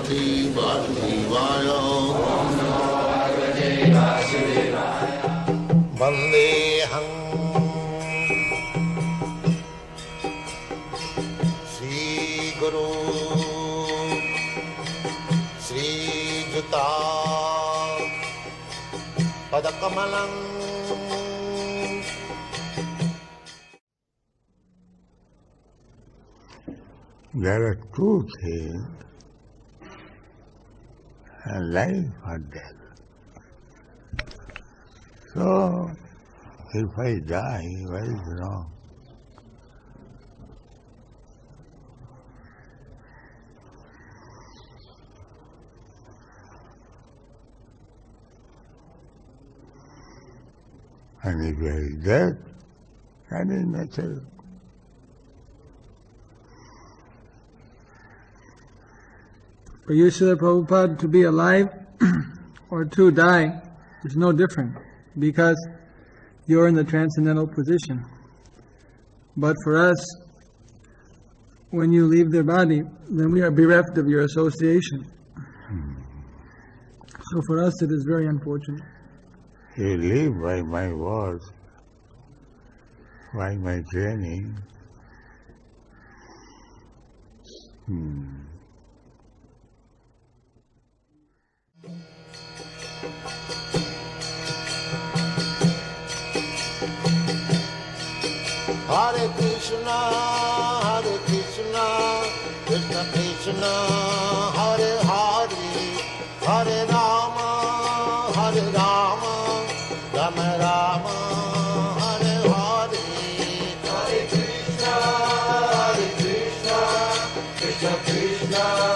Bhagavate Vasudevaya. Om Namo Bhagavate Vasudevaya. Vandeham Sri Guru Sri Juta Padakamalam. There are two things, life or death. So, if I die, what is wrong? And if there is death, that is natural. For you, Srila Prabhupada, to be alive or to die is no different, because you're in the transcendental position. But for us, when you leave their body, then we are bereft of your association. So for us it is very unfortunate. You live by my words, by my training. Hare Krishna, Krishna Krishna, Hare Hare, Hare Rama, Rama Rama, Hare Hare. Hare Krishna, Krishna Krishna.